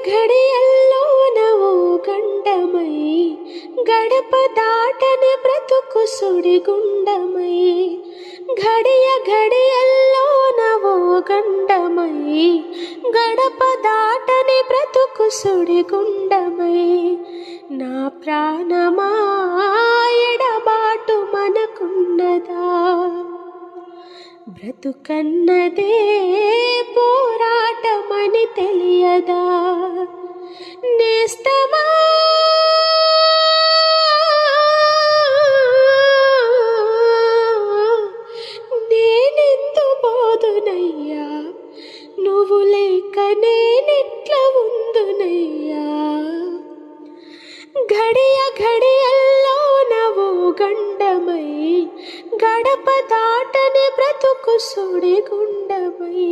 ఘడియల్లోన ఓ గండమై గడప దాటని బ్రతుకు సుడిగుండమై ఘడియల్లోన ఓ గండమై గడప దాటని బ్రతుకు సుడిగుండమై నా ప్రాణమా ఎడబాటు మనకున్నదా బ్రతుకన్నదే పోరాటమని తెలియదా నేస్తమా నేనెందు బోదునయ్యా నువ్వు లేక నేనెట్ల ఉందునయ్యా ఘడియల్లోన ఓ గండమై గడప దాటని బ్రతుకు సుడిగుండమై